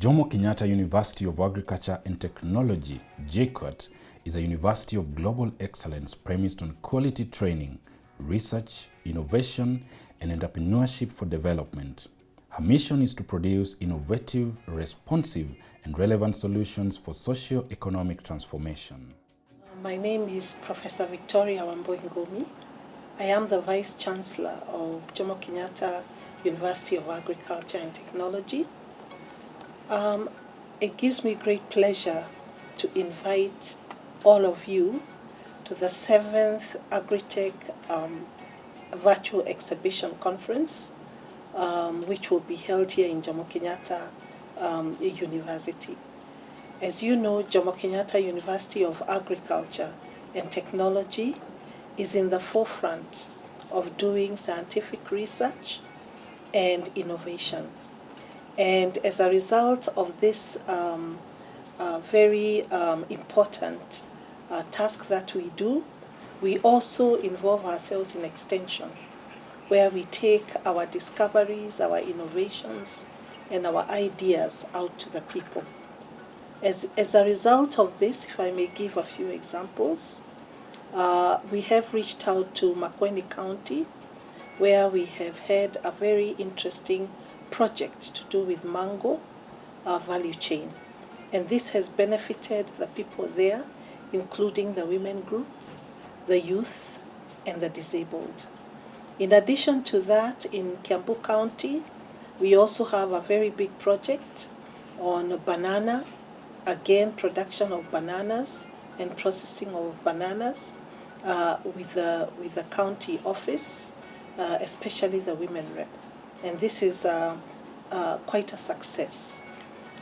Jomo Kenyatta University of Agriculture and Technology, JKUAT, is a university of global excellence premised on quality training, research, innovation, and entrepreneurship for development. Her mission is to produce innovative, responsive, and relevant solutions for socio-economic transformation. My name is Professor Victoria Wambui-Ngumi. I am the Vice Chancellor of Jomo Kenyatta University of Agriculture and Technology. It gives me great pleasure to invite all of you to the 7th AGRITEC virtual exhibition conference, which will be held here in Jomo Kenyatta University. As you know, Jomo Kenyatta University of Agriculture and Technology is in the forefront of doing scientific research and innovation. And as a result of this very important task that we do, we also involve ourselves in extension, where we take our discoveries, our innovations, and our ideas out to the people. As a result of this, if I may give a few examples, we have reached out to Makueni County, where we have had a very interesting project to do with mango value chain. And this has benefited the people there, including the women group, the youth, and the disabled. In addition to that, in Kiambu County, we also have a very big project on banana, again, production of bananas and processing of bananas with the county office, especially the women rep. And this is quite a success.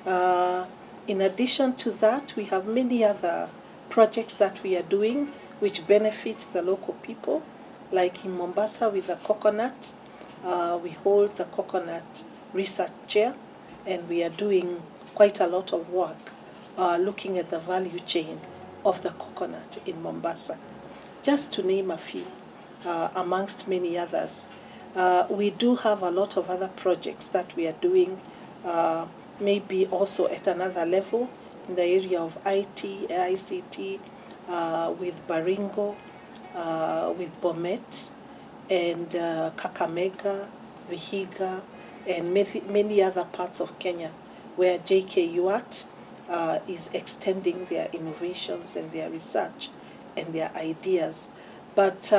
In addition to that, we have many other projects that we are doing which benefit the local people, like in Mombasa with the coconut. We hold the coconut research chair, and we are doing quite a lot of work looking at the value chain of the coconut in Mombasa, just to name a few, amongst many others. We do have a lot of other projects that we are doing, maybe also at another level in the area of IT, ICT, with Baringo, with Bomet, and Kakamega, Vihiga, and many other parts of Kenya, where JKUAT is extending their innovations and their research and their ideas. But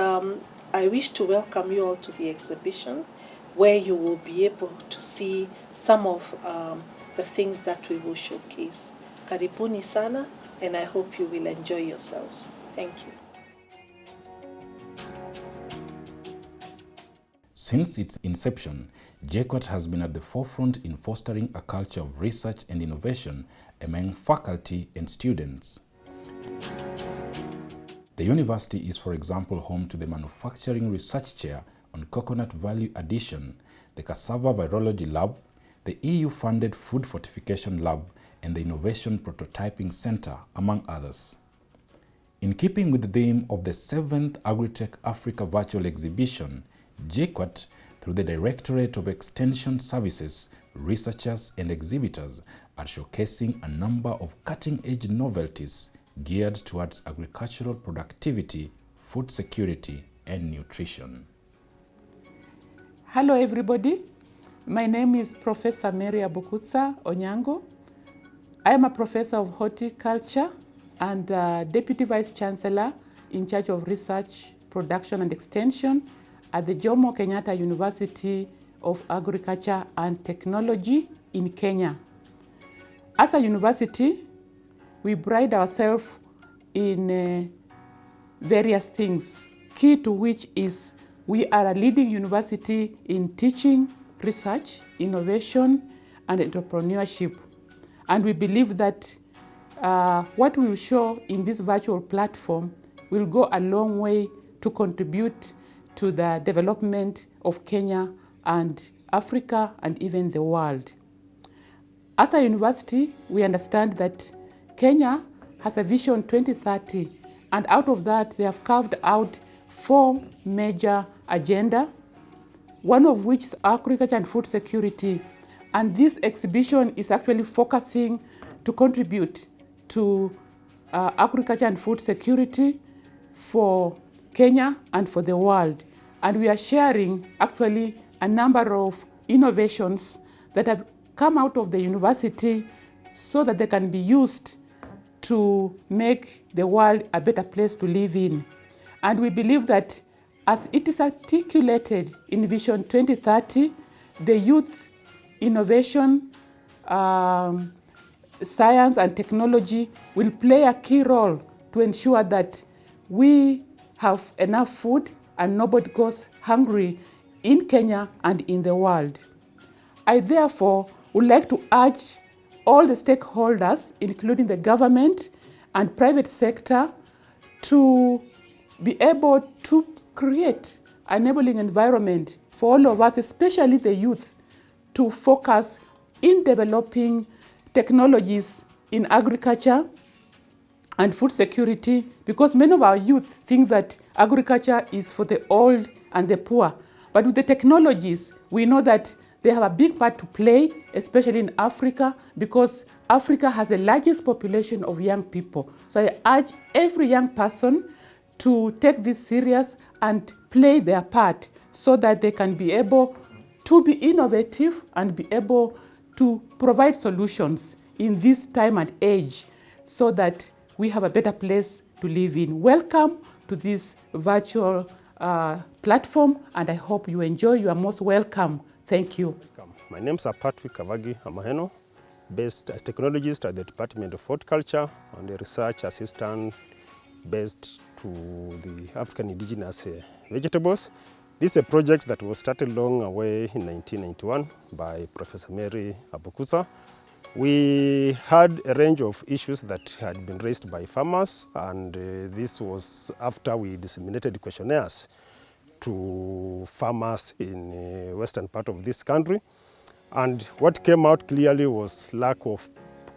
I wish to welcome you all to the exhibition, where you will be able to see some of the things that we will showcase. Karibuni sana, and I hope you will enjoy yourselves. Thank you. Since its inception, JKUAT has been at the forefront in fostering a culture of research and innovation among faculty and students. The university is, for example, home to the Manufacturing Research Chair on Coconut Value Addition, the Cassava Virology Lab, the EU-funded Food Fortification Lab, and the Innovation Prototyping Center, among others. In keeping with the theme of the 7th AGRITEC Africa Virtual Exhibition, JKUAT, through the Directorate of Extension Services, researchers and exhibitors, are showcasing a number of cutting-edge novelties geared towards agricultural productivity, food security, and nutrition. Hello everybody, my name is Professor Mary Abukutsa Onyango. I am a professor of horticulture and Deputy Vice Chancellor in charge of research, production and extension at the Jomo Kenyatta University of Agriculture and Technology in Kenya. As a university, we pride ourselves in various things, key to which is we are a leading university in teaching, research, innovation, and entrepreneurship. And we believe that what we will show in this virtual platform will go a long way to contribute to the development of Kenya and Africa and even the world. As a university, we understand that Kenya has a Vision 2030, and out of that, they have carved out 4 major agendas, one of which is agriculture and food security. And this exhibition is actually focusing to contribute to agriculture and food security for Kenya and for the world. And we are sharing actually a number of innovations that have come out of the university so that they can be used to make the world a better place to live in. And we believe that as it is articulated in Vision 2030, the youth, innovation, science and technology will play a key role to ensure that we have enough food and nobody goes hungry in Kenya and in the world. I therefore would like to urge all the stakeholders, including the government and private sector, to be able to create an enabling environment for all of us, especially the youth, to focus in developing technologies in agriculture and food security, because many of our youth think that agriculture is for the old and the poor. But with the technologies, we know that they have a big part to play, especially in Africa, because Africa has the largest population of young people. So I urge every young person to take this serious and play their part so that they can be able to be innovative and be able to provide solutions in this time and age so that we have a better place to live in. Welcome to this virtual platform, and I hope you enjoy. You are most welcome. Thank you. My name is Patrick Kavagi Amaheno, based as technologist at the Department of Horticulture and a research assistant based to the African indigenous vegetables. This is a project that was started long away in 1991 by Professor Mary Abukusa. We had a range of issues that had been raised by farmers, and this was after we disseminated questionnaires to farmers in the western part of this country. And what came out clearly was lack of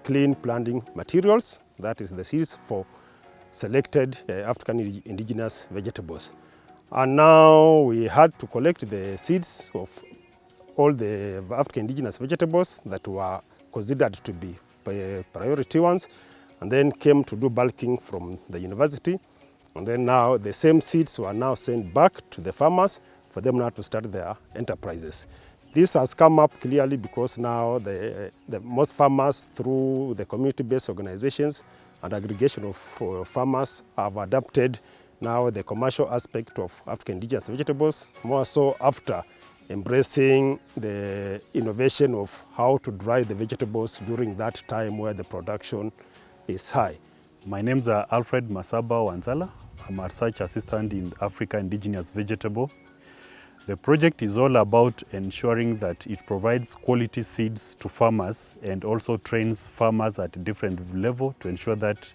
clean planting materials, that is the seeds for selected African indigenous vegetables. And now we had to collect the seeds of all the African indigenous vegetables that were considered to be priority ones, and then came to do bulking from the university. And then now the same seeds were now sent back to the farmers for them now to start their enterprises. This has come up clearly because now the most farmers, through the community-based organizations and aggregation of farmers, have adapted now the commercial aspect of African indigenous vegetables, more so after embracing the innovation of how to dry the vegetables during that time where the production is high. My name is Alfred Masaba Wanzala. I'm a research assistant in Africa Indigenous Vegetable. The project is all about ensuring that it provides quality seeds to farmers and also trains farmers at a different level to ensure that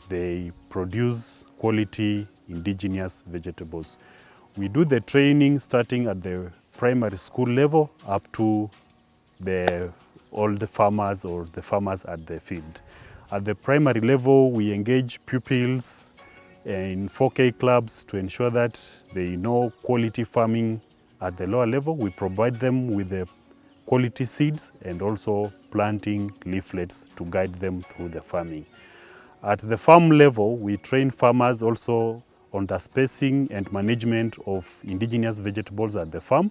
they produce quality indigenous vegetables. We do the training starting at the primary school level up to all the farmers or the farmers at the field. At the primary level, we engage pupils in 4K clubs to ensure that they know quality farming. At the lower level, we provide them with the quality seeds and also planting leaflets to guide them through the farming. At the farm level, we train farmers also on the spacing and management of indigenous vegetables at the farm,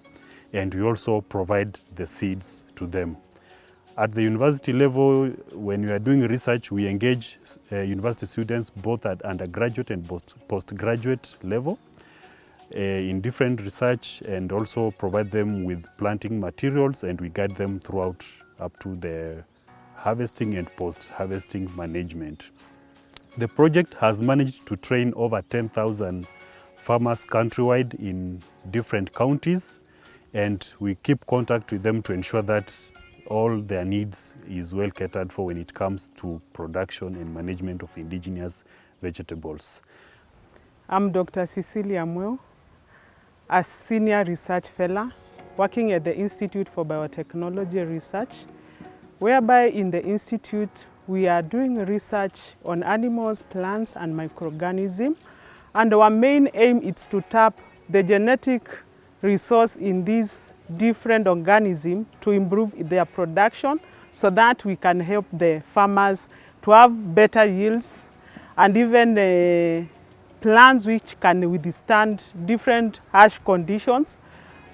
and we also provide the seeds to them. At the university level, when we are doing research, we engage university students both at undergraduate and postgraduate level in different research, and also provide them with planting materials, and we guide them throughout up to the harvesting and post-harvesting management. The project has managed to train over 10,000 farmers countrywide in different counties, and we keep contact with them to ensure that all their needs is well catered for when it comes to production and management of indigenous vegetables. I'm Dr. Cecilia Mweo, a senior research fellow working at the Institute for Biotechnology Research, whereby in the institute we are doing research on animals, plants and microorganisms, and our main aim is to tap the genetic resource in these different organisms to improve their production so that we can help the farmers to have better yields and even plants which can withstand different harsh conditions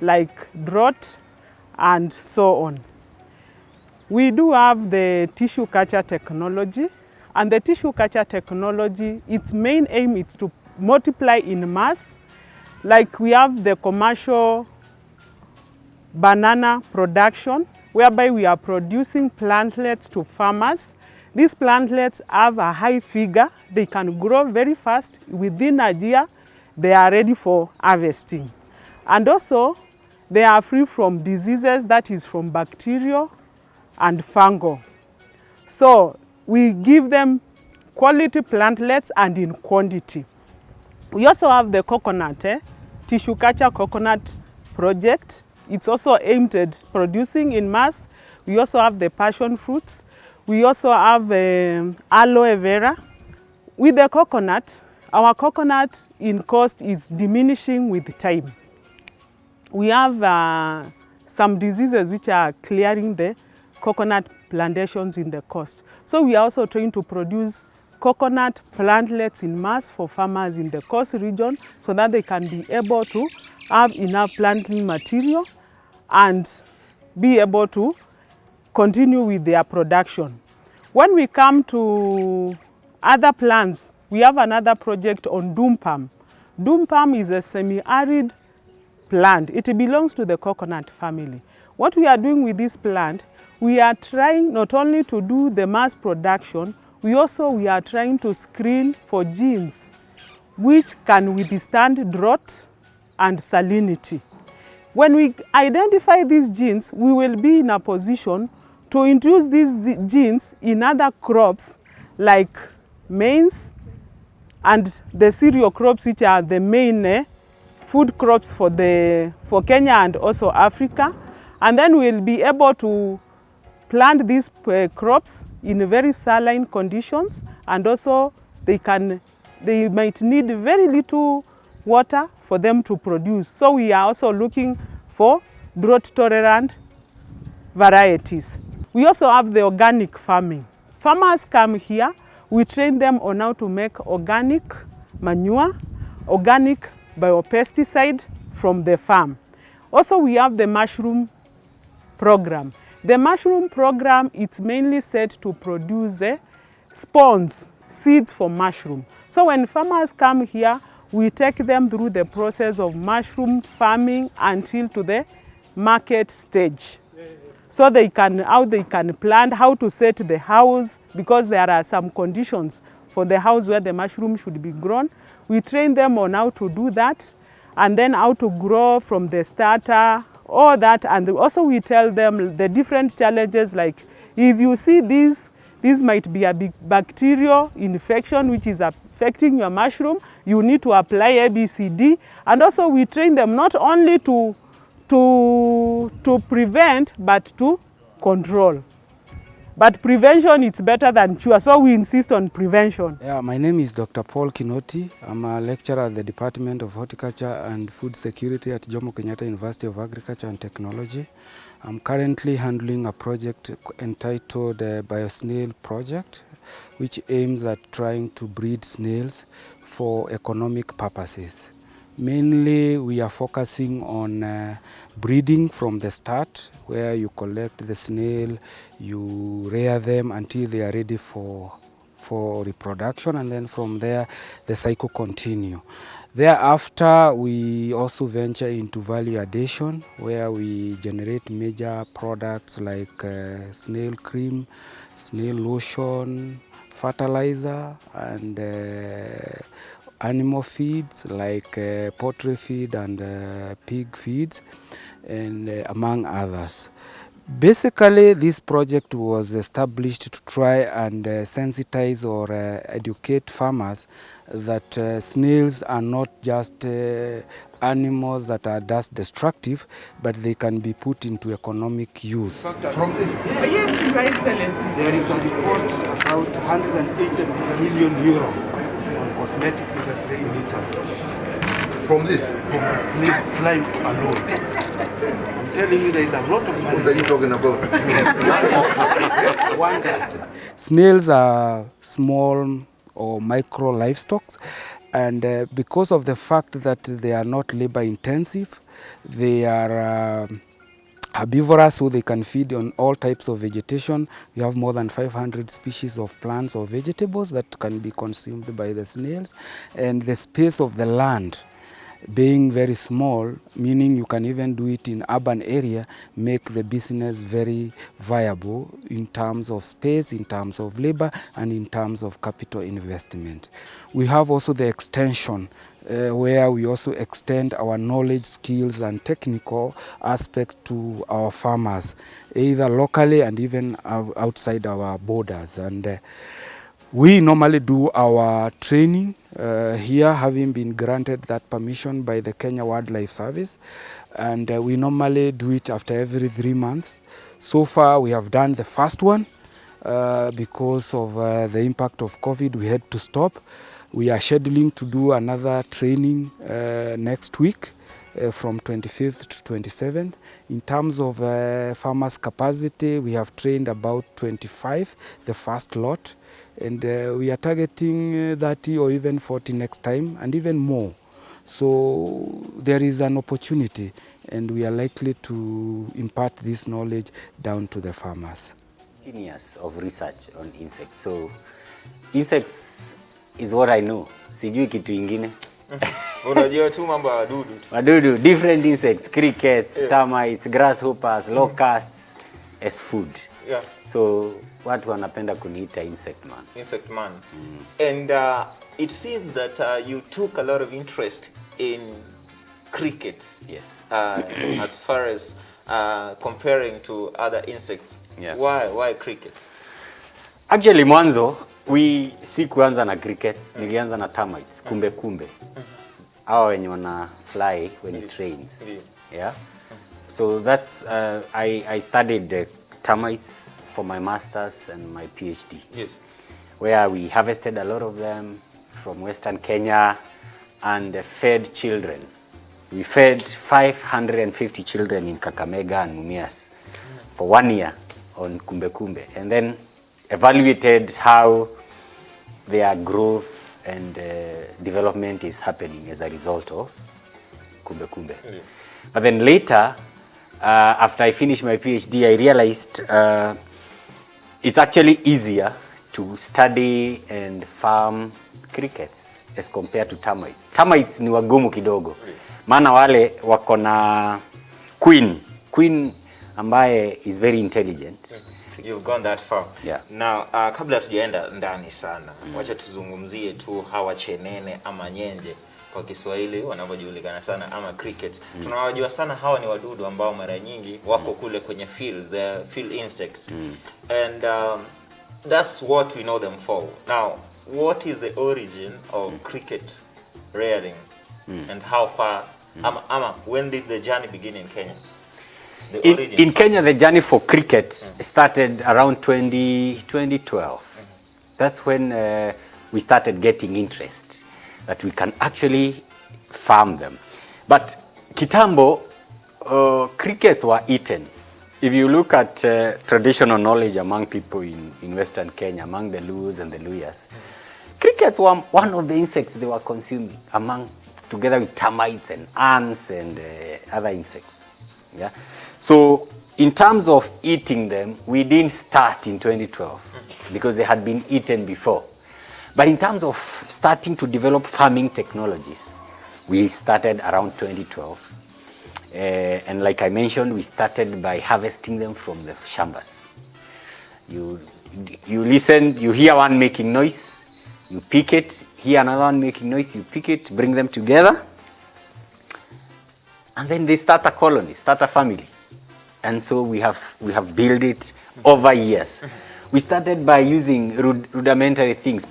like drought and so on. We do have the tissue culture technology, and the tissue culture technology, its main aim is to multiply in mass. Like we have the commercial banana production, whereby we are producing plantlets to farmers. These plantlets have a high figure. They can grow very fast. Within a year, they are ready for harvesting. And also, they are free from diseases, that is from bacterial and fungal. So we give them quality plantlets and in quantity. We also have the coconut, tissue culture coconut project. It's also aimed at producing in mass. We also have the passion fruits. We also have aloe vera. With the coconut, our coconut in cost is diminishing with time. We have some diseases which are clearing the coconut plantations in the coast. So we are also trying to produce coconut plantlets in mass for farmers in the coast region so that they can be able to have enough planting material and be able to continue with their production. When we come to other plants, we have another project on doom palm. Doom palm is a semi-arid plant. It belongs to the coconut family. What we are doing with this plant, we are trying not only to do the mass production, we are trying to screen for genes which can withstand drought and salinity. When we identify these genes, we will be in a position to introduce these genes in other crops like maize and the cereal crops, which are the main food crops for Kenya and also Africa. And then we'll be able to plant these crops in very saline conditions, and also they might need very little water for them to produce. So we are also looking for drought-tolerant varieties. We also have the organic farming. Farmers come here, we train them on how to make organic manure, organic biopesticide from the farm. Also, we have the mushroom program. The mushroom program is mainly set to produce spawns, seeds for mushroom. So when farmers come here, we take them through the process of mushroom farming until to the market stage. So how they can plant, how to set the house, because there are some conditions for the house where the mushroom should be grown. We train them on how to do that, and then how to grow from the starter, all that. And also we tell them the different challenges, like if you see this might be a big bacterial infection which is affecting your mushroom, you need to apply ABCD. And also we train them not only to prevent, but to control. But prevention is better than cure, so we insist on prevention. Yeah, my name is Dr. Paul Kinoti. I'm a lecturer at the Department of Horticulture and Food Security at Jomo Kenyatta University of Agriculture and Technology. I'm currently handling a project entitled Biosnail Project, which aims at trying to breed snails for economic purposes. Mainly, we are focusing on breeding from the start, where you collect the snail, you rear them until they are ready for reproduction, and then from there, the cycle continues. Thereafter, we also venture into value addition, where we generate major products like snail cream, snail lotion, fertilizer, and animal feeds like poultry feed and pig feeds, and among others. Basically, this project was established to try and sensitize or educate farmers that snails are not just animals that are dust destructive, but they can be put into economic use. From this? Yes, Your Excellency. There is a report about 180 million euros on cosmetic industry in Italy. From this? From the slime alone. I'm telling you, there is a lot of money. What are you talking about? Wonders. Snails are small or micro livestock, and because of the fact that they are not labor intensive, they are herbivorous, so they can feed on all types of vegetation. We have more than 500 species of plants or vegetables that can be consumed by the snails, and the space of the land being very small, meaning you can even do it in urban area, make the business very viable in terms of space, in terms of labor, and in terms of capital investment. We have also the extension where we also extend our knowledge, skills, and technical aspect to our farmers, either locally and even outside our borders. And we normally do our training here, having been granted that permission by the Kenya Wildlife Service, and we normally do it after every 3 months. So far we have done the first one. Because of the impact of COVID, we had to stop. We are scheduling to do another training next week from 25th to 27th. In terms of farmers' capacity, we have trained about 25, the first lot, and we are targeting 30 or even 40 next time, and even more. So there is an opportunity, and we are likely to impart this knowledge down to the farmers. Years of research on insects. So insects is what I know. Sijui kitu ingine. Unajua tu mambo ya wadudu. Wadudu, different insects, crickets, termites, grasshoppers, locusts as food. Yeah. So watu wanapenda kuniita insect man. Insect man. And it seems that you took a lot of interest in crickets. Yes. As far as comparing to other insects. Yeah. Why crickets? Actually mwanzo si kuanza na crickets, nilianza na termites, kumbe. Hawa wenye wana fly when it rains. Yeah. So that's I studied termites for my masters and my PhD. Yes. Where we harvested a lot of them from Western Kenya and fed children. We fed 550 children in Kakamega and Mumias for 1 year on kumbe, and then evaluated how their growth and development is happening as a result of kumbe. But then later, after I finished my PhD, I realized it's actually easier to study and farm crickets as compared to termites. Termites ni wagumu kidogo. Maana wale wako na queen ambaye is very intelligent. You've gone that far. Yeah. Now, kabla tujaenda ndani sana, wacha tuzungumzie tu hawa chenene ama nyenje kwa Kiswahili wanavyojulikana sana ama crickets. Tunawajua sana hawa ni wadudu ambao mara nyingi wako kule kwenye field, the field insects. And that's what we know them for. Now, what is the origin of cricket rearing and how far when did the journey begin in Kenya? In Kenya, the journey for cricket started around 2012. That's when we started getting interest that we can actually farm them. But kitambo, crickets were eaten. If you look at traditional knowledge among people in Western Kenya, among the Lus and the Luyas, crickets were one of the insects they were consuming, together with termites and ants and other insects. Yeah. So in terms of eating them, we didn't start in 2012 because they had been eaten before. But in terms of starting to develop farming technologies, we started around 2012. And like I mentioned, we started by harvesting them from the shambas. You listen, you hear one making noise, you pick it, hear another one making noise, you pick it, bring them together, and then they start a colony, start a family. And so we have built it over years. We started by using rudimentary things,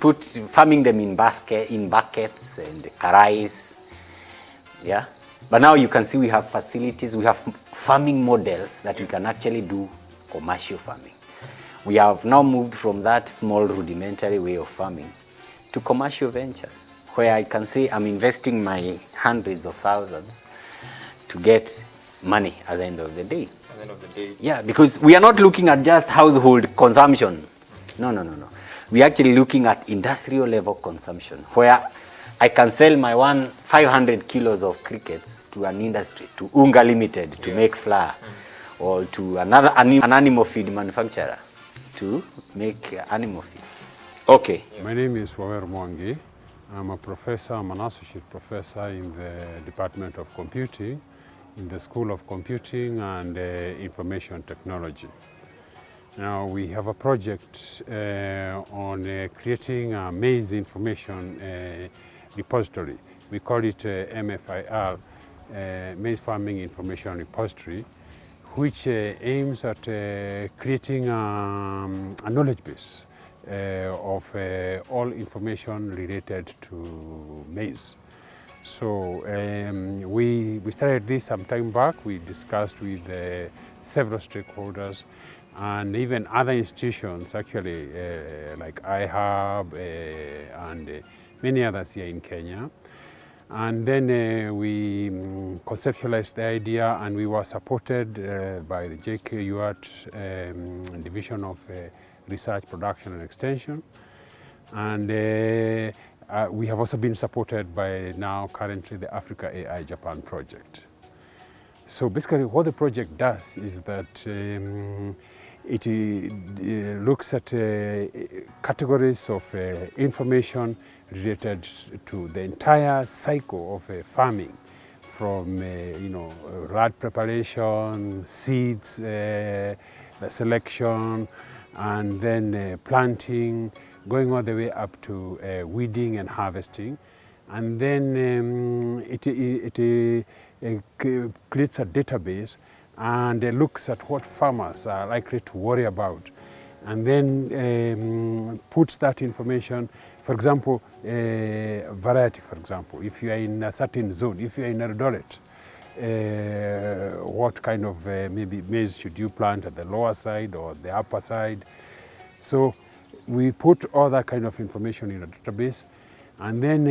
farming them in buckets and karais. Yeah. But now you can see we have facilities, we have farming models that we can actually do commercial farming. We have now moved from that small rudimentary way of farming to commercial ventures, where I can say I'm investing my hundreds of thousands to get money at the end of the day. At the end of the day. Yeah, because we are not looking at just household consumption. No. We are actually looking at industrial level consumption, where I can sell my 500 kilos of crickets to an industry, to Unga Limited, to make flour, or to an animal feed manufacturer to make animal feed. Okay. My name is Waweru Mwangi. I'm a professor, I'm an associate professor in the Department of Computing, in the School of Computing and Information Technology. Now we have a project on creating a maize information repository. We call it MFIR, Maize Farming Information Repository, which aims at creating a knowledge base of all information related to maize. So we started this some time back. We discussed with several stakeholders and even other institutions, actually, like IHAB and many others here in Kenya. And then we conceptualized the idea, and we were supported by the JKUAT Division of Research, Production and Extension. And we have also been supported by now currently the Africa AI Japan project. So basically what the project does is that it looks at categories of information related to the entire cycle of farming, from rad preparation, seeds, the selection, and then planting, going all the way up to weeding and harvesting. And then it creates a database and looks at what farmers are likely to worry about, and then puts that information, for example, variety, for example. If you are in a certain zone, if you are in Eldoret, what kind of maybe maize should you plant at the lower side or the upper side? So we put all that kind of information in a database, and then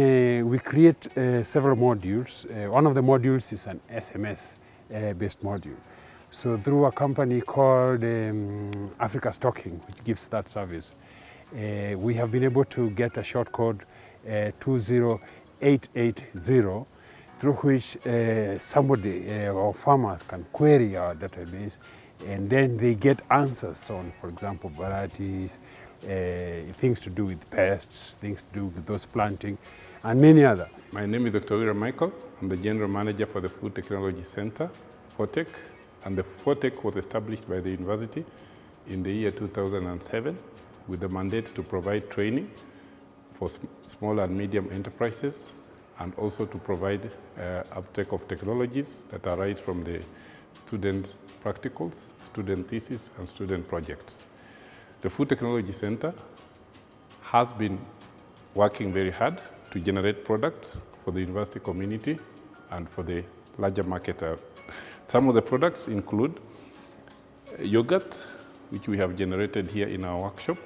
we create several modules. One of the modules is an SMS-based module. So through a company called Africa Stocking, which gives that service, we have been able to get a short code 20880, through which somebody or farmers can query our database, and then they get answers on, for example, varieties, things to do with pests, things to do with those planting, and many other. My name is Dr. Wira Michael. I'm the General Manager for the Food Technology Center, FOTEC, and the FOTEC was established by the university in the year 2007 with the mandate to provide training for small and medium enterprises, and also to provide uptake of technologies that arise from the student practicals, student thesis, and student projects. The Food Technology Center has been working very hard to generate products for the university community and for the larger market. Some of the products include yogurt, which we have generated here in our workshop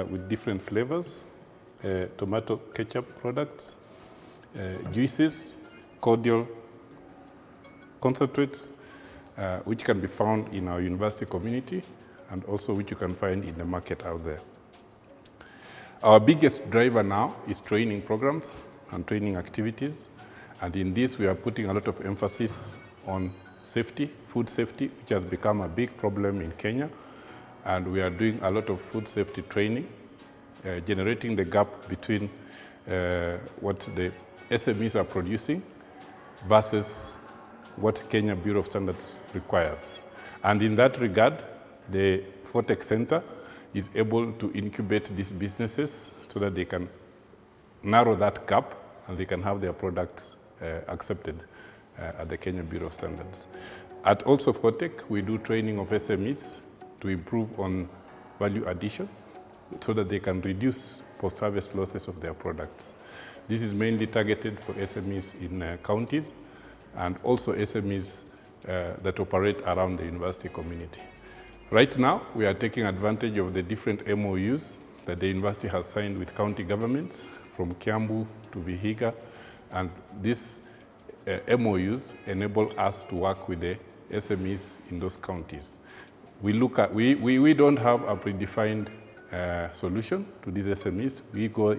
with different flavors, tomato ketchup products, juices, cordial concentrates, which can be found in our university community and also which you can find in the market out there. Our biggest driver now is training programs and training activities, and in this we are putting a lot of emphasis on safety, food safety, which has become a big problem in Kenya, and we are doing a lot of food safety training, generating the gap between what the SMEs are producing versus what Kenya Bureau of Standards requires. And in that regard, the FOTEC Center is able to incubate these businesses so that they can narrow that gap and they can have their products accepted at the Kenya Bureau of Standards. At also FOTEC, we do training of SMEs to improve on value addition so that they can reduce post-harvest losses of their products. This is mainly targeted for SMEs in counties and also SMEs that operate around the university community. Right now, we are taking advantage of the different MOUs that the university has signed with county governments from Kiambu to Vihiga, and these MOUs enable us to work with the SMEs in those counties. We we don't have a predefined solution to these SMEs. We go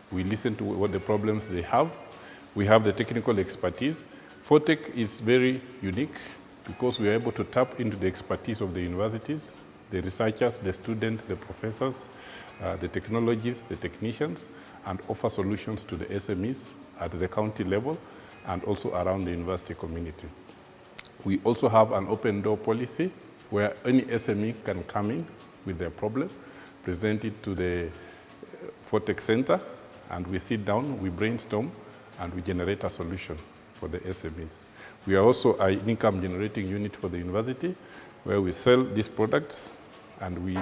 we listen to what the problems they have. We have the technical expertise. FOTEC is very unique because we are able to tap into the expertise of the universities, the researchers, the students, the professors, the technologists, the technicians, and offer solutions to the SMEs at the county level and also around the university community. We also have an open door policy where any SME can come in with their problem, present it to the FOTEC Center, and we sit down, we brainstorm, and we generate a solution for the SMEs. We are also an income generating unit for the university where we sell these products, and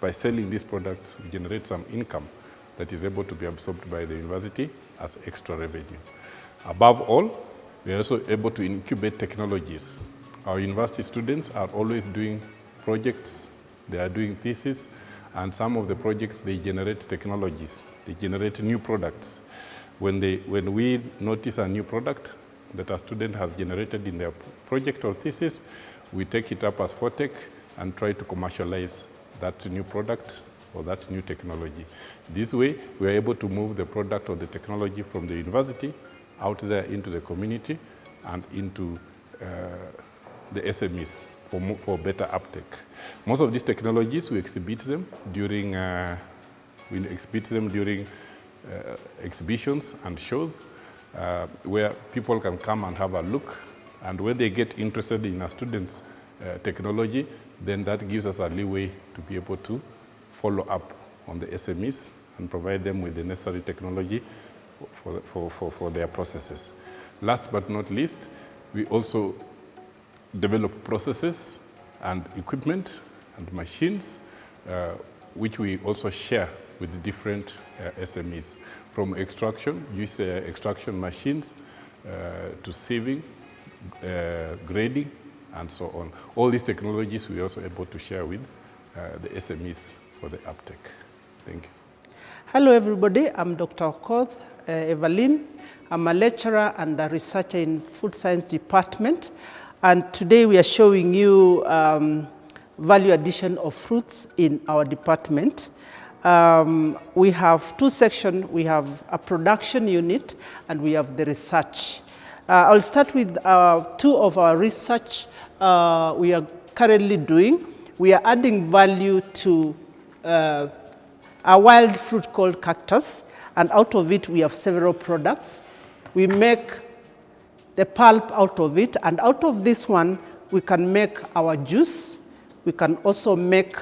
by selling these products, we generate some income that is able to be absorbed by the university as extra revenue. Above all, we are also able to incubate technologies. Our university students are always doing projects, they are doing theses, and some of the projects, they generate technologies, they generate new products. When we notice a new product that a student has generated in their project or thesis, we take it up as FOTEC and try to commercialize that new product or that new technology. This way, we are able to move the product or the technology from the university out there into the community and into the SMEs for better uptake. Most of these technologies, we exhibit them during exhibitions and shows where people can come and have a look. And when they get interested in a student's technology, then that gives us a leeway to be able to follow up on the SMEs and provide them with the necessary technology for their processes. Last but not least, we also develop processes and equipment and machines, which we also share with the different SMEs. From extraction, use extraction machines, to sieving, grading, and so on. All these technologies we are also able to share with the SMEs for the uptake. Thank you. Hello everybody, I'm Dr. Okoth Evelyn. I'm a lecturer and a researcher in Food Science Department. And today we are showing you value addition of fruits in our department. We have two sections. We have a production unit and we have the research. I'll start with two of our research we are currently doing. We are adding value to a wild fruit called cactus, and out of it we have several products. We make the pulp out of it, and out of this one we can make our juice. We can also make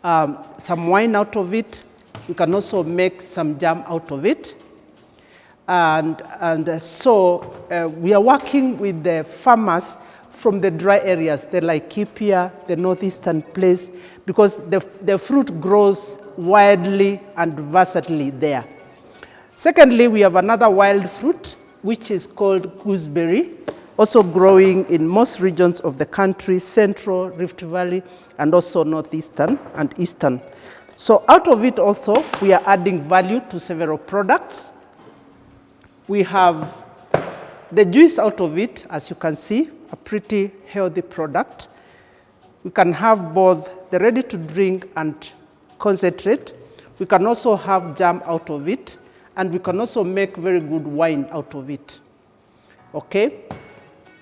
some wine out of it. We can also make some jam out of it. And so we are working with the farmers from the dry areas, the Laikipia, the northeastern place, because the fruit grows widely and versatilely there. Secondly, we have another wild fruit, which is called gooseberry, also growing in most regions of the country, Central, Rift Valley, and also northeastern and eastern. So out of it also, we are adding value to several products. We have the juice out of it, as you can see, a pretty healthy product. We can have both the ready to drink and concentrate. We can also have jam out of it, and we can also make very good wine out of it. Okay?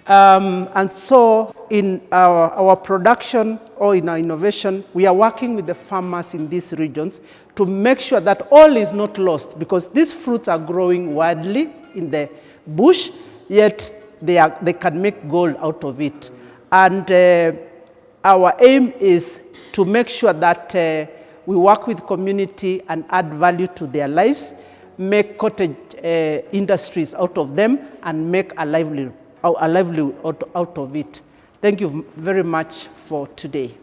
And so in our production or in our innovation, we are working with the farmers in these regions to make sure that all is not lost, because these fruits are growing widely in the bush, yet they can make gold out of it. And our aim is to make sure that we work with community and add value to their lives, make cottage industries out of them, and make a livelihood out of it. Thank you very much for today.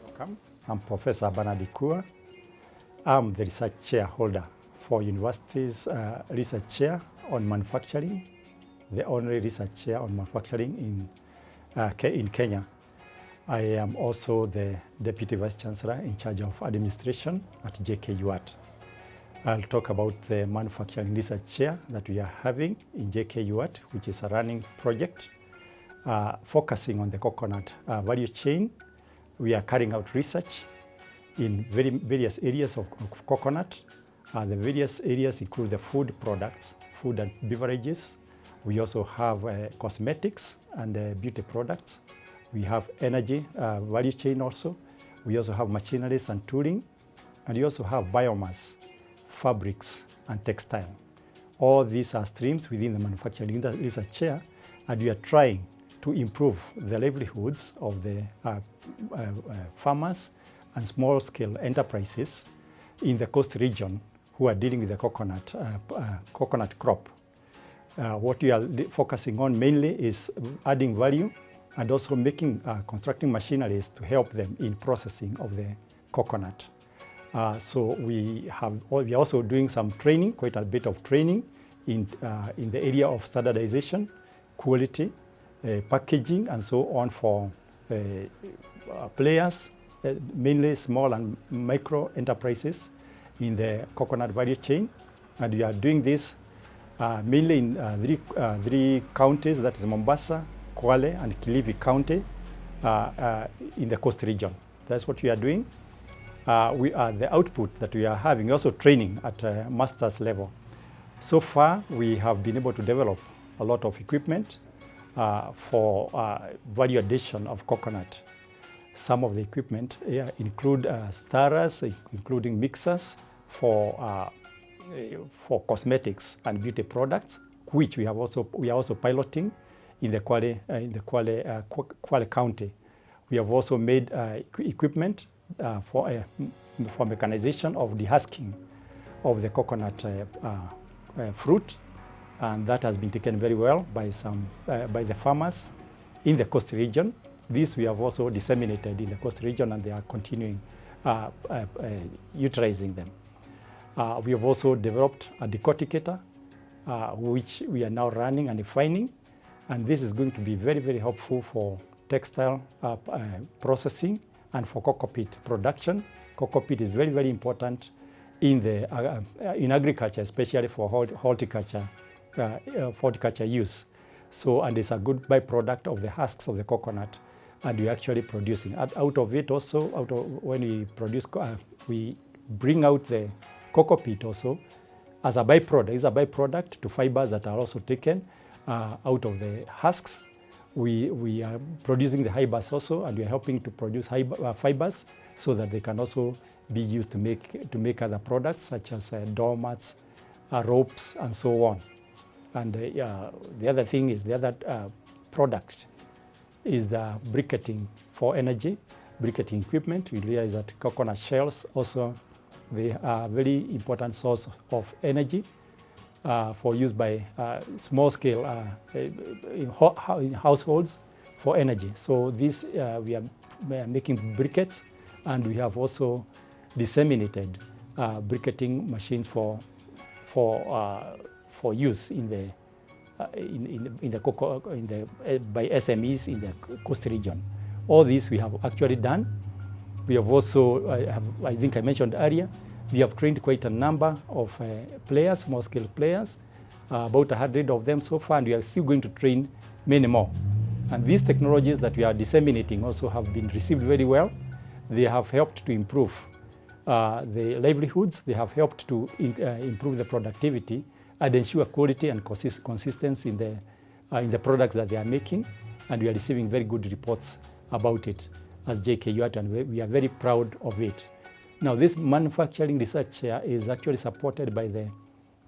Welcome. I'm Professor Bernard Ikua. I'm the research chair holder for university's research chair on manufacturing, the only research chair on manufacturing in Kenya. I am also the Deputy Vice Chancellor in charge of administration at JKUAT. I'll talk about the manufacturing research chair that we are having in JKUAT, which is a running project focusing on the coconut value chain. We are carrying out research in various areas of coconut. The various areas include the food products, food and beverages. We also have cosmetics and beauty products. We have energy value chain also. We also have machineries and tooling. And we also have biomass, fabrics, and textile. All these are streams within the manufacturing research chair, and we are trying to improve the livelihoods of the farmers and small-scale enterprises in the coast region who are dealing with the coconut crop. What we are focusing on mainly is adding value and also constructing machineries to help them in processing of the coconut. So we are also doing some training, quite a bit of training in the area of standardization, quality, packaging, and so on for players, mainly small and micro enterprises in the coconut value chain. And we are doing this mainly in three counties, that is Mombasa, Kwale, and Kilifi County in the coast region. That's what we are doing. The output that we are having, also training at master's level. So far, we have been able to develop a lot of equipment for value addition of coconut. Some of the equipment include stirrers, including mixers for cosmetics and beauty products, which we are also piloting in the Kwale County. We have also made equipment for mechanization of the husking of the coconut fruit, and that has been taken very well by the farmers in the coast region. This we have also disseminated in the coast region, and they are continuing utilizing them. We have also developed a decorticator, which we are now running and refining, and this is going to be very, very helpful for textile processing and for cocoa peat production. Cocoa peat is very, very important in agriculture, especially for horticulture use. So, and it's a good byproduct of the husks of the coconut, and we're actually producing. Out of it also, when we produce, we bring out the cocoa peat also as a byproduct. It's a byproduct to fibers that are also taken out of the husks. We are producing the fibers also, and we are helping to produce fibers so that they can also be used to make other products such as doormats, ropes, and so on. And the other thing is, the other product is the briquetting for energy, briquetting equipment. We realize that coconut shells also, they are a very important source of energy for use by small scale in households for energy. So this we are making briquettes, and we have also disseminated briquetting machines for use by SMEs in the coast region. All this we have actually done. We have also, I think I mentioned earlier, we have trained quite a number of players, small-scale players, about 100 of them so far, and we are still going to train many more. And these technologies that we are disseminating also have been received very well. They have helped to improve the livelihoods. They have helped to improve the productivity and ensure quality and consistency in the products that they are making. And we are receiving very good reports about it as JKUAT, and we are very proud of it. Now, this manufacturing research chair is actually supported by the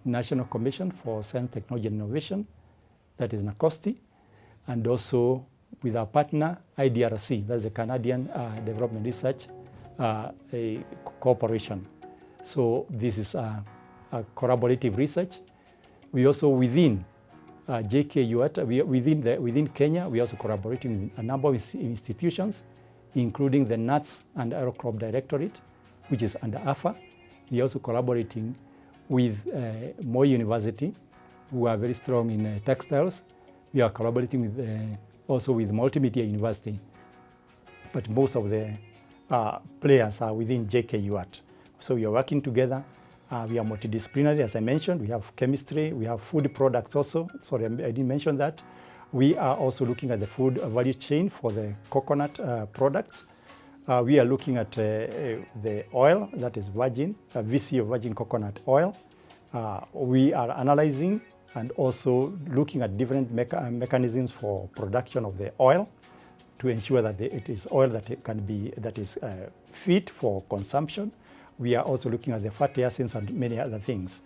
National Commission for Science, Technology and Innovation, that is NACOSTI, and also with our partner IDRC, that's the Canadian Development Research Corporation. So this is a collaborative research. We also within JKUAT, within Kenya, we are also collaborating with a number of institutions, including the Nuts and Arrow Crop Directorate, which is under AFA. We are also collaborating with Moi University, who are very strong in textiles. We are collaborating with also with Multimedia University, but most of the players are within JKUAT. So we are working together We are multidisciplinary, as I mentioned. We have chemistry, we have food products also. Sorry, I didn't mention that. We are also looking at the food value chain for the coconut products. We are looking at the oil, that is virgin, VC of virgin coconut oil. We are analyzing and also looking at different mechanisms for production of the oil to ensure that it is oil that is fit for consumption. We are also looking at the fatty acids and many other things.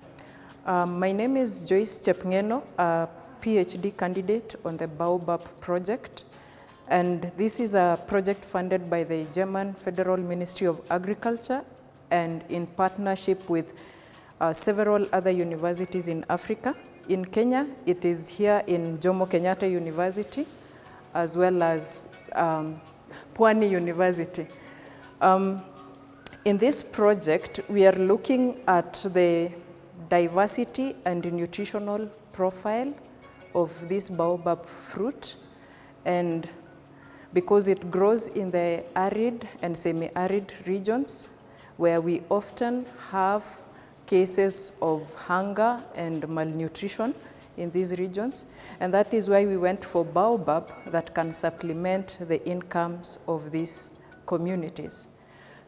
My name is Joyce Chepngeno, a PhD candidate on the Baobab project. And this is a project funded by the German Federal Ministry of Agriculture and in partnership with several other universities in Africa. In Kenya, it is here in Jomo Kenyatta University, as well as Pwani University. In this project, we are looking at the diversity and nutritional profile of this baobab fruit, and because it grows in the arid and semi-arid regions where we often have cases of hunger and malnutrition in these regions. And that is why we went for baobab that can supplement the incomes of these communities.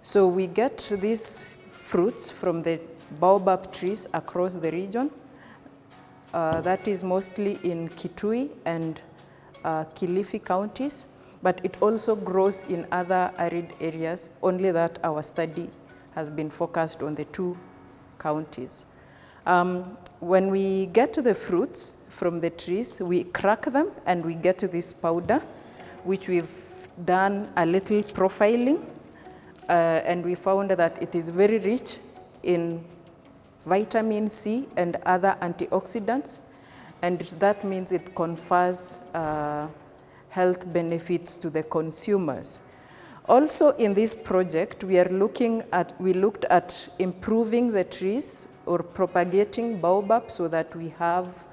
So we get these fruits from the baobab trees across the region. That is mostly in Kitui and Kilifi counties, but it also grows in other arid areas, only that our study has been focused on the 2 counties. When we get the fruits from the trees, we crack them and we get this powder, which we've done a little profiling, and we found that it is very rich in vitamin C and other antioxidants, and that means it confers health benefits to the consumers. Also in this project, we looked at improving the trees or propagating baobab so that we have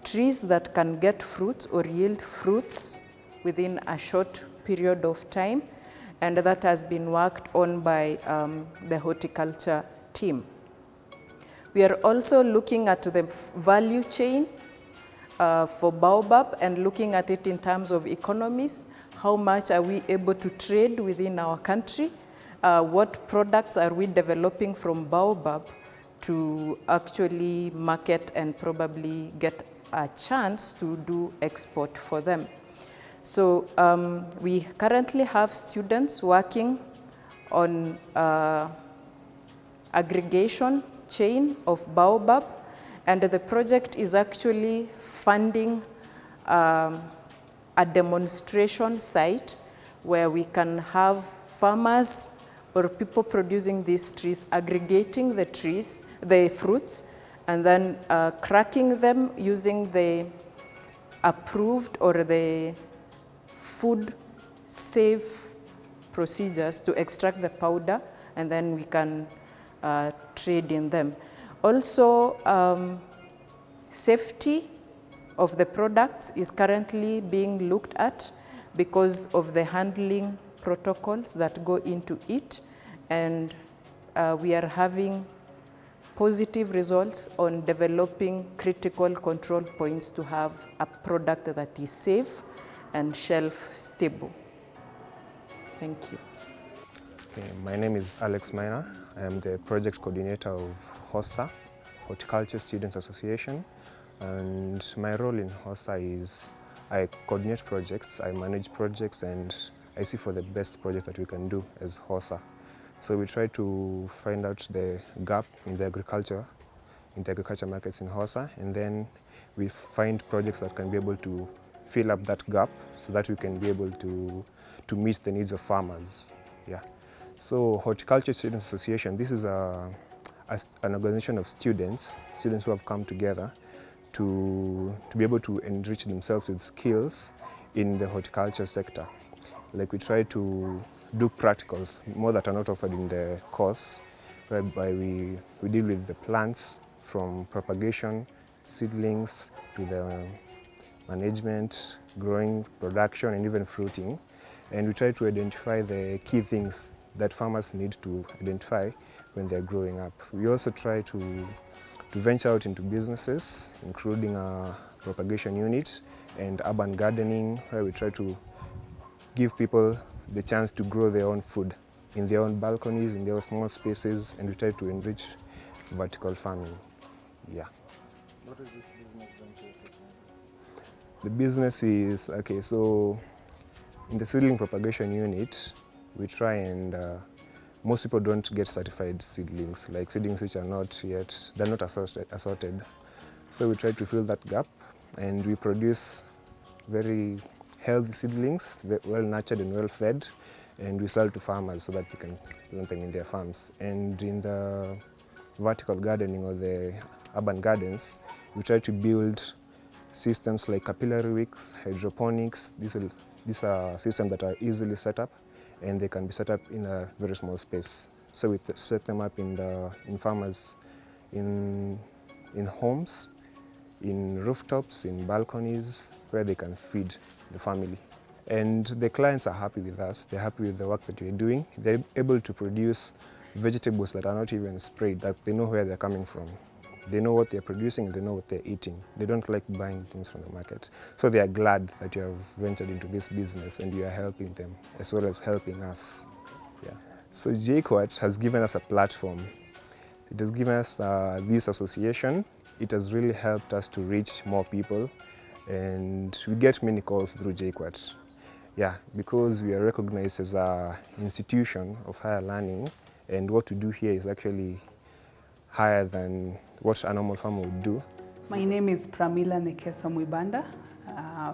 trees that can get fruits or yield fruits within a short period of time, and that has been worked on by the horticulture team. We are also looking at the value chain for baobab and looking at it in terms of economies. How much are we able to trade within our country? What products are we developing from baobab to actually market and probably get a chance to do export for them? So we currently have students working on aggregation chain of baobab, and the project is actually funding a demonstration site where we can have farmers or people producing these trees aggregating the fruits, and then cracking them using the approved or the food safe procedures to extract the powder, and then we can trade in them. Also, safety of the products is currently being looked at because of the handling protocols that go into it, and we are having positive results on developing critical control points to have a product that is safe and shelf stable. Thank you. Okay, my name is Alex Maina. I am the project coordinator of HOSA, Horticulture Students Association. And my role in HOSA is I coordinate projects, I manage projects, and I see for the best projects that we can do as HOSA. So we try to find out the gap in the agriculture markets in HOSA, and then we find projects that can be able to fill up that gap so that we can be able to meet the needs of farmers. Yeah. So Horticulture Students Association, this is an organization of students who have come together to be able to enrich themselves with skills in the horticulture sector. Like we try to do practicals, more that are not offered in the course, whereby we deal with the plants from propagation, seedlings, to the management, growing, production, and even fruiting. And we try to identify the key things that farmers need to identify when they're growing up. We also try to venture out into businesses, including a propagation unit and urban gardening, where we try to give people the chance to grow their own food in their own balconies, in their own small spaces, and we try to enrich vertical farming. Yeah. What is this business venture? The business is, okay, so in the seedling propagation unit, we try and most people don't get certified seedlings, like seedlings which are not yet, they're not assorted. So we try to fill that gap, and we produce very healthy seedlings, well nurtured and well fed, and we sell to farmers so that they can plant them in their farms. And in the vertical gardening or the urban gardens, we try to build systems like capillary wicks, hydroponics. These are systems that are easily set up, and they can be set up in a very small space. So we set them up in farmers, in homes, in rooftops, in balconies, where they can feed the family. And the clients are happy with us. They're happy with the work that we're doing. They're able to produce vegetables that are not even sprayed, that they know where they're coming from. They know what they're producing, they know what they're eating. They don't like buying things from the market. So they are glad that you have ventured into this business and you are helping them, as well as helping us. Yeah. So JKUAT has given us a platform. It has given us this association. It has really helped us to reach more people, and we get many calls through JKUAT. Yeah, because we are recognized as an institution of higher learning, and what we do here is actually higher than what a normal farmer would do. My name is Pramila Nekesa Mwibanda,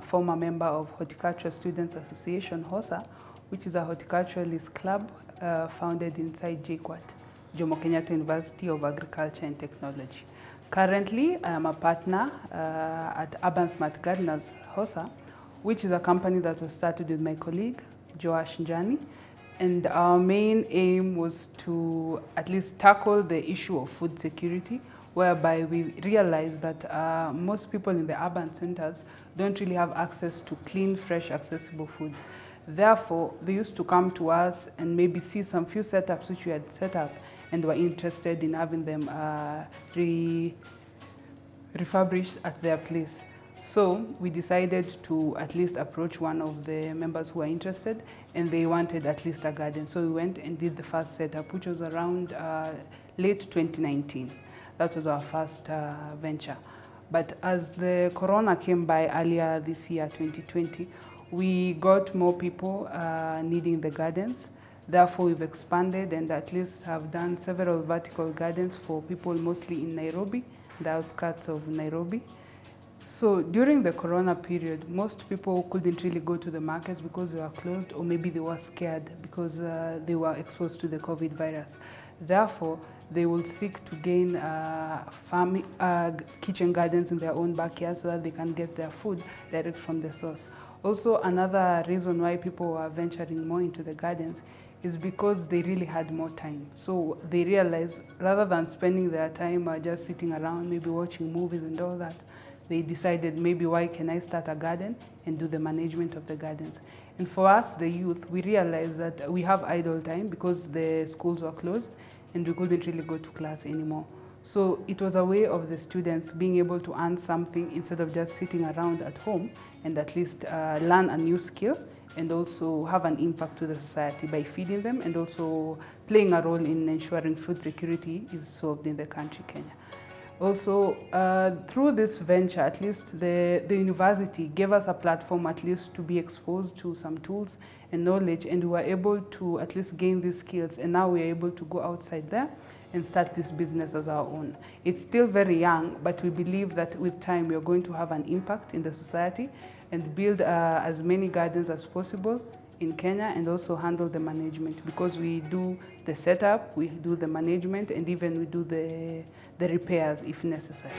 former member of Horticultural Students Association, HOSA, which is a horticulturalist club founded inside JKUAT, Jomo Kenyatta University of Agriculture and Technology. Currently, I am a partner at Urban Smart Gardeners, HOSA, which is a company that was started with my colleague, Joash Njani. And our main aim was to at least tackle the issue of food security, whereby we realized that most people in the urban centers don't really have access to clean, fresh, accessible foods. Therefore, they used to come to us and maybe see some few setups which we had set up and were interested in having them refurbished at their place. So we decided to at least approach one of the members who were interested, and they wanted at least a garden. So we went and did the first setup, which was around late 2019. That was our first venture. But as the corona came by earlier this year, 2020, we got more people needing the gardens. Therefore, we've expanded and at least have done several vertical gardens for people mostly in Nairobi, the outskirts of Nairobi. So during the corona period, most people couldn't really go to the markets because they were closed, or maybe they were scared because they were exposed to the COVID virus. Therefore, they will seek to gain kitchen gardens in their own backyard so that they can get their food direct from the source. Also, another reason why people were venturing more into the gardens is because they really had more time. So they realized rather than spending their time just sitting around, maybe watching movies and all that, they decided maybe why can I start a garden and do the management of the gardens. And for us, the youth, we realized that we have idle time because the schools were closed and we couldn't really go to class anymore. So it was a way of the students being able to earn something instead of just sitting around at home, and at least learn a new skill and also have an impact to the society by feeding them and also playing a role in ensuring food security is solved in the country, Kenya. Also, through this venture, at least the university gave us a platform at least to be exposed to some tools and knowledge, and we were able to at least gain these skills, and now we are able to go outside there and start this business as our own. It's still very young, but we believe that with time we are going to have an impact in the society and build as many gardens as possible in Kenya, and also handle the management, because we do the setup, we do the management, and even we do the repairs if necessary.